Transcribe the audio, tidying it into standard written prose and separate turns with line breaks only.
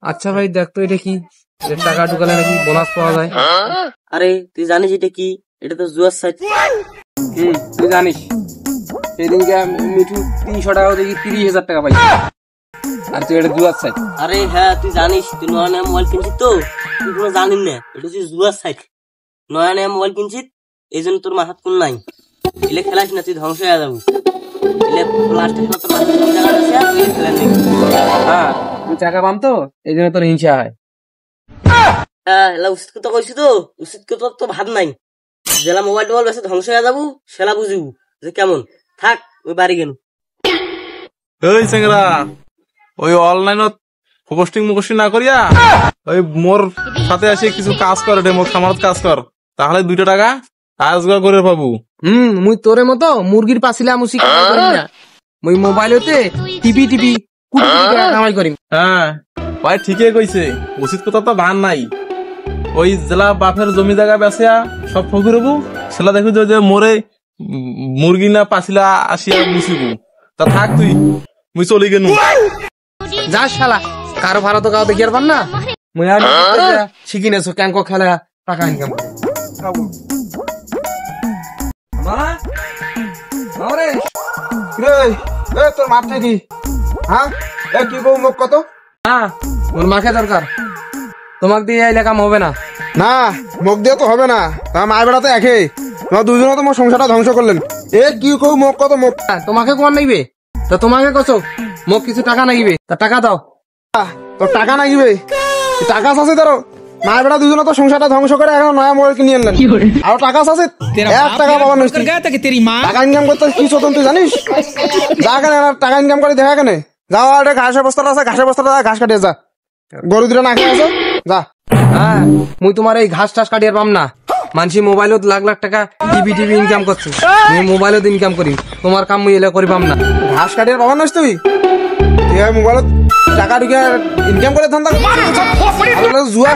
আচ্ছা ভাই দেখ তো এটা কি, টাকা ঢুকালে নাকি বোনাস পাওয়া যায়।
আরে তুই জানিস এটা কি? এটা তো জুয়ার সাইট।
তুই জানিস সেদিনকে মিঠু 300 টাকা দেখি 30,000 টাকা পাইছি, আর তুই এটা জুয়ার সাইট।
আরে হ্যাঁ তুই জানিস, তুই নয়া নয়া মোবাইল কিনছিস তো, তুই কোনো জানিস না এটা হচ্ছে জুয়ার সাইট। নয়া নয়া মোবাইল কিনছিস এই জন্য তোর মাথাত কোন নাই, এলে খেলাস না তুই ধ্বংস হয়ে যাবো। এলে লাস্টে তোর মাথায় কোন জায়গা আছে আর তুই খেলা নেই।
হ্যাঁ তুই টাকা পাম তো এই জন্য তোর হিংসা হয়।
হ্যাঁ এলা উচিত কথা কইছি তো, উচিত কথা তো ভাব নাই। জেলা মোবাইল টোবাইল বেশি ধ্বংস হয়ে যাবো সেলা বুঝিব যে কেমন থাক, ওই বাড়ি গেল।
ওই চেংরা, ওই অনলাইনত পোস্টিং মুখোস্টিং না করিয়া ওই মোর সাথে আসে কিছু কাজ কর, মোর খামারত কাজ কর, তাহলে 2 টাকা আজগার করে পাবো।
মুই তোরে মতো মুরগির পাছিলা মুসি কামাই করিম না, মুই মোবাইলতে টিপি টিপি কোটি কোটি টাকা কামাই করিম।
হ্যাঁ ভাই ঠিকই কইছে, উচিত কথা তো ভান নাই। ওই জেলা বাপের জমি জায়গা বেচা সব ফকির হবো, সেলা দেখো যে মোরে মুরগি না পাছিলা আসিয়া মুছিবো। তা থাক তুই, মুই চলি গেনু।
যা শালা, কারো ভাড়া তো কাউ দেখি আর পান না। মুই আর শিখি নেছো ক্যাঙ্ক খেলা টাকা ইনকাম করে।
তোর মাপ নাকি? হ্যাঁ কি বউ মুখ কত?
হ্যাঁ ওর মাকে দরকার, তোমাকে দিয়ে এই কাম হবে না।
না মুখ দিয়ে তো হবে না, তার মায়ের বেড়া তো একই, তোমার দুজনে তোমার সংসারটা ধ্বংস করলেন। এ কি কৌ মুখ কত মুখ?
তোমাকে কোন নাইবে তা তোমাকে কছো মোক কিছু টাকা নাইবে, তা টাকা দাও।
তোর টাকা নাগিবে? টাকা আছে তোর? মায়ের বেড়া দুজনে তো সংসারটা ধ্বংস করে এখন নয়া মোবাইল কিনে আনলেন, আর টাকা আছে 1 টাকা পাবার নয়। টাকা ইনকাম করতে কি চতন তুই জানিস? যা কেন টাকা ইনকাম করে দেখা কেন, যাও আর ঘাসের বস্তাটা আছে, ঘাসের বস্তাটা ঘাস কাটিয়ে যা, গরু দুটো না খেয়ে আছে যা।
হ্যাঁ মুই তোমার এই ঘাস টাস কাটিয়ে পাম না, মানসি মোবাইলত লাখ লাখ টাকা টিভি টিভি ইনকাম করছো, মুই মোবাইলত ইনকাম করি, তোমার কাম মুই এলা করি পাম না।
ঘাস কাটিয়ে পাবার নয় তুই, তুই মোবাইলত টাকা ঢুকে ইনকাম করে ধান্দা জুয়া